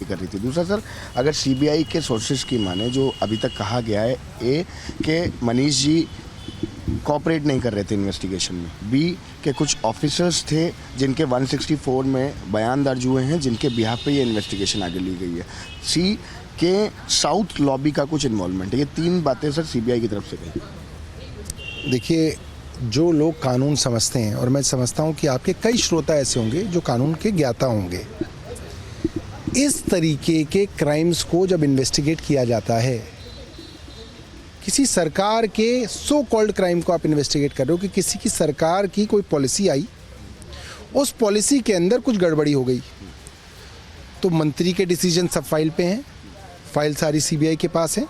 कर रही थी। दूसरा सर, अगर सीबीआई के सोर्सेज की माने, जो अभी तक कहा गया है, ए कि मनीष जी कॉपरेट नहीं कर रहे थे इन्वेस्टिगेशन में, बी के कुछ ऑफिसर्स थे जिनके 164 में बयान दर्ज हुए हैं जिनके बिहाफ पे ये इन्वेस्टिगेशन आगे ली गई है, सी के साउथ लॉबी का कुछ इन्वॉल्वमेंट है। ये तीन बातें सर सीबीआई की तरफ से कही। देखिए, जो लोग कानून समझते हैं, और मैं समझता हूं कि आपके कई श्रोता ऐसे होंगे जो कानून के ज्ञाता होंगे, इस तरीके के क्राइम्स को जब इन्वेस्टिगेट किया जाता है, किसी सरकार के सो कॉल्ड क्राइम को आप इन्वेस्टिगेट कर रहे हो कि किसी की सरकार की कोई पॉलिसी आई, उस पॉलिसी के अंदर कुछ गड़बड़ी हो गई, तो मंत्री के डिसीजन सब फाइल पे हैं, फाइल सारी सीबीआई के पास है।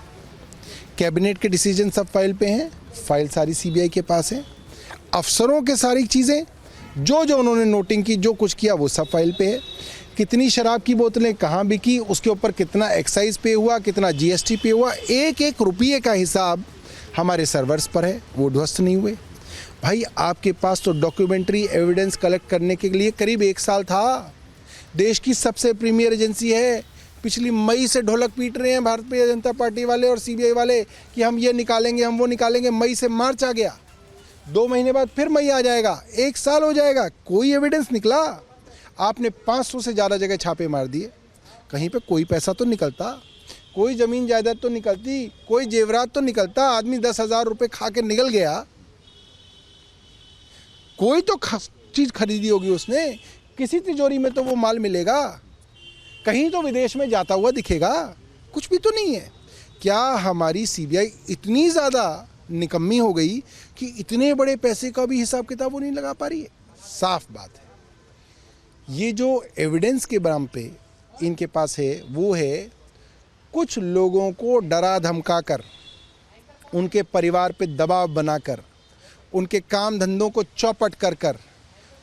कैबिनेट के डिसीजन सब फाइल पे हैं, फाइल सारी सीबीआई के पास है। अफसरों के सारी चीज़ें जो जो उन्होंने नोटिंग की, जो कुछ किया, वो सब फाइल पे है। कितनी शराब की बोतलें कहाँ बिकी, उसके ऊपर कितना एक्साइज पे हुआ, कितना जीएसटी पे हुआ, एक एक रुपये का हिसाब हमारे सर्वर्स पर है, वो ध्वस्त नहीं हुए। भाई, आपके पास तो डॉक्यूमेंट्री एविडेंस कलेक्ट करने के लिए करीब 1 साल था। देश की सबसे प्रीमियर एजेंसी है, पिछली मई से ढोलक पीट रहे हैं भारतीय जनता पार्टी वाले और सीबीआई वाले कि हम ये निकालेंगे, हम वो निकालेंगे। मई से मार्च आ गया, 2 महीने बाद फिर मई आ जाएगा, 1 साल हो जाएगा, कोई एविडेंस निकला। आपने 500 से ज़्यादा जगह छापे मार दिए, कहीं पे कोई पैसा तो निकलता, कोई ज़मीन जायदाद तो निकलती, कोई जेवरात तो निकलता। आदमी 10,000 रुपये खा के निकल गया, कोई तो चीज़ खरीदी होगी उसने, किसी तिजोरी में तो वो माल मिलेगा, कहीं तो विदेश में जाता हुआ दिखेगा, कुछ भी तो नहीं है। क्या हमारी सीबीआई इतनी ज़्यादा निकम्मी हो गई कि इतने बड़े पैसे का भी हिसाब किताब वो नहीं लगा पा रही है? साफ बात है। ये जो एविडेंस के बल पे इनके पास है, वो है कुछ लोगों को डरा धमका कर, उनके परिवार पे दबाव बनाकर, उनके काम धंधों को चौपट कर कर,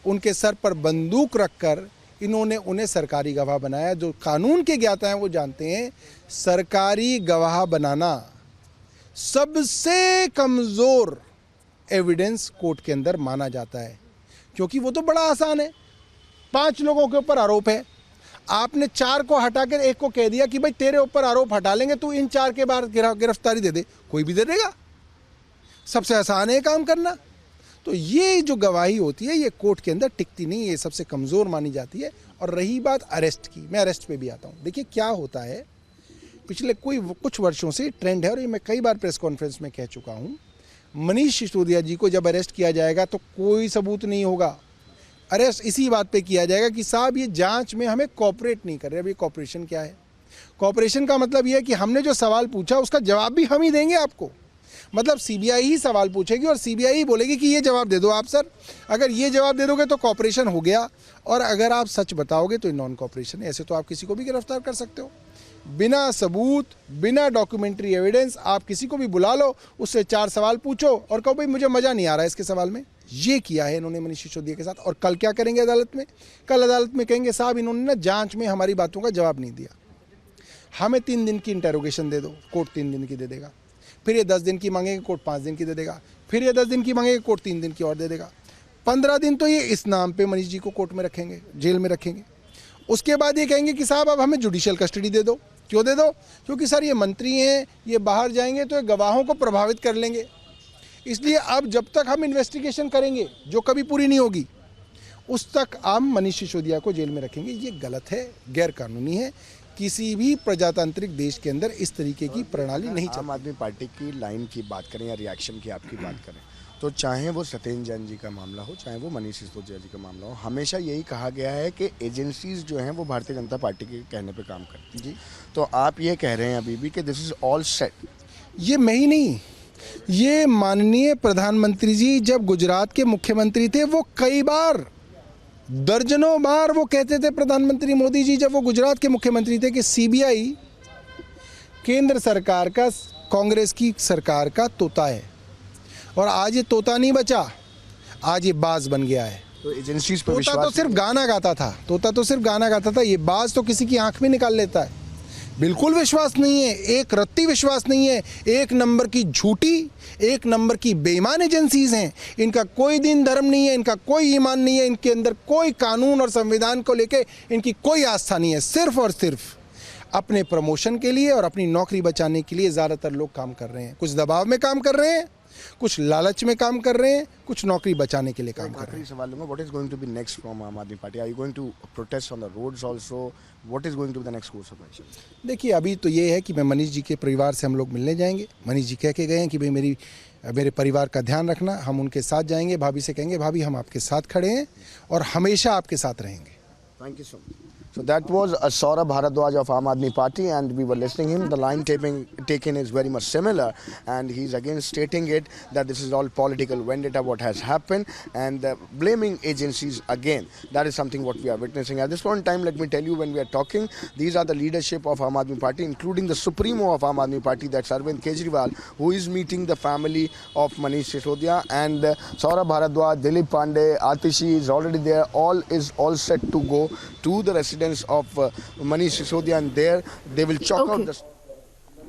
उनके सर पर बंदूक रखकर इन्होंने उन्हें सरकारी गवाह बनाया। जो कानून के ज्ञाता हैं वो जानते हैं, सरकारी गवाह बनाना सबसे कमज़ोर एविडेंस कोर्ट के अंदर माना जाता है, क्योंकि वो तो बड़ा आसान है। 5 लोगों के ऊपर आरोप है, आपने 4 को हटाकर 1 को कह दिया कि भाई तेरे ऊपर आरोप हटा लेंगे, तू इन 4 के बाद गिरफ्तारी दे दे, कोई भी दे देगा। सबसे आसान है काम करना। तो ये जो गवाही होती है, ये कोर्ट के अंदर टिकती नहीं है, ये सबसे कमज़ोर मानी जाती है। और रही बात अरेस्ट की, मैं अरेस्ट पे भी आता हूँ। देखिए क्या होता है, पिछले कुछ वर्षों से ट्रेंड है, और ये मैं कई बार प्रेस कॉन्फ्रेंस में कह चुका हूँ, मनीष सिसोदिया जी को जब अरेस्ट किया जाएगा तो कोई सबूत नहीं होगा। अरेस्ट इसी बात पे किया जाएगा कि साहब ये जांच में हमें कोऑपरेट नहीं कर रहे। अभी कोऑपरेशन क्या है? कोऑपरेशन का मतलब ये है कि हमने जो सवाल पूछा उसका जवाब भी हम ही देंगे आपको। मतलब सीबीआई ही सवाल पूछेगी और सीबीआई ही बोलेगी कि ये जवाब दे दो आप सर। अगर ये जवाब दे दोगे तो कोऑपरेशन हो गया, और अगर आप सच बताओगे तो नॉन कोऑपरेशन। ऐसे तो आप किसी को भी गिरफ्तार कर सकते हो बिना सबूत, बिना डॉक्यूमेंट्री एविडेंस। आप किसी को भी बुला लो, उससे 4 सवाल पूछो और कहो भाई मुझे मज़ा नहीं आ रहा है इसके सवाल में। ये किया है इन्होंने मनीष सिसोदिया के साथ। और कल क्या करेंगे अदालत में? कल अदालत में कहेंगे साहब इन्होंने ना जांच में हमारी बातों का जवाब नहीं दिया, हमें 3 दिन की इंटेरोगेशन दे दो। कोर्ट 3 दिन की दे देगा। फिर ये 10 दिन की मांगेंगे, कोर्ट 5 दिन की दे देगा। फिर ये 10 दिन की मांगेंगे, कोर्ट 3 दिन की और दे देगा। 15 दिन तो ये इस नाम पे मनीष जी को कोर्ट में रखेंगे, जेल में रखेंगे। उसके बाद ये कहेंगे कि साहब अब हमें जुडिशियल कस्टडी दे दो। क्यों दे दो? क्योंकि सर ये मंत्री हैं, ये बाहर जाएंगे तो ये गवाहों को प्रभावित कर लेंगे। इसलिए अब जब तक हम इन्वेस्टिगेशन करेंगे, जो कभी पूरी नहीं होगी, उस तक हम मनीष सिसोदिया को जेल में रखेंगे। ये गलत है, गैर कानूनी है। किसी भी प्रजातांत्रिक देश के अंदर इस तरीके की प्रणाली नहीं चलती। आम आदमी पार्टी की लाइन की बात करें या रिएक्शन की आपकी बात करें, तो चाहे वो सत्येंद्र जैन जी का मामला हो, चाहे वो मनीष सिसोदिया जी का मामला हो, हमेशा यही कहा गया है कि एजेंसीज जो हैं वो भारतीय जनता पार्टी के कहने पे काम करती जी। तो आप ये कह रहे हैं अभी भी कि दिस इज ऑल सेट? ये मैं ही नहीं, ये माननीय प्रधानमंत्री जी जब गुजरात के मुख्यमंत्री थे, वो कई बार, दर्जनों बार वो कहते थे, प्रधानमंत्री मोदी जी जब वो गुजरात के मुख्यमंत्री थे, कि सीबीआई केंद्र सरकार का, कांग्रेस की सरकार का तोता है। और आज ये तोता नहीं बचा, आज ये बाज बन गया है। तो एजेंसीज पर तोता तो सिर्फ गाना गाता था, तोता तो सिर्फ गाना गाता था, ये बाज तो किसी की आंख में निकाल लेता है। बिल्कुल विश्वास नहीं है, एक रत्ती विश्वास नहीं है। 1 नंबर की झूठी, 1 नंबर की बेईमान एजेंसीज हैं। इनका कोई दीन धर्म नहीं है, इनका कोई ईमान नहीं है, इनके अंदर कोई कानून और संविधान को लेके इनकी कोई आस्था नहीं है। सिर्फ और सिर्फ अपने प्रमोशन के लिए और अपनी नौकरी बचाने के लिए ज़्यादातर लोग काम कर रहे हैं। कुछ दबाव में काम कर रहे हैं, कुछ लालच में काम कर रहे हैं, कुछ नौकरी बचाने के लिए काम कर रहे हैं। आखिरी सवाल लूंगा, what is going to be next from Aam Aadmi Party? Are you going to protest on the roads also? What is going to be the next course of action? देखिए, अभी तो ये है कि मैं मनीष जी के परिवार से हम लोग मिलने जाएंगे। मनीष जी कह के गए हैं कि भाई मेरे परिवार का ध्यान रखना। हम उनके साथ जाएंगे, भाभी से कहेंगे भाभी हम आपके साथ खड़े हैं और हमेशा आपके साथ रहेंगे। Thank you so much. So that was Saurabh Bharadwaj of Aam Aadmi Party, and we were listening him. The line taken is very much similar, and he's again stating it that this is all political vendetta what has happened, and blaming agencies again. That is something what we are witnessing at this point in time. Let me tell you, when we are talking, these are the leadership of Aam Aadmi Party, including the supremo of Aam Aadmi Party, that's Arvind Kejriwal, who is meeting the family of Manish Sisodia, and Saurabh Bharadwaj, Dilip Pandey, Atishi is already there. All set to go to the residence of Manish Sisodia, and there they will chalk out the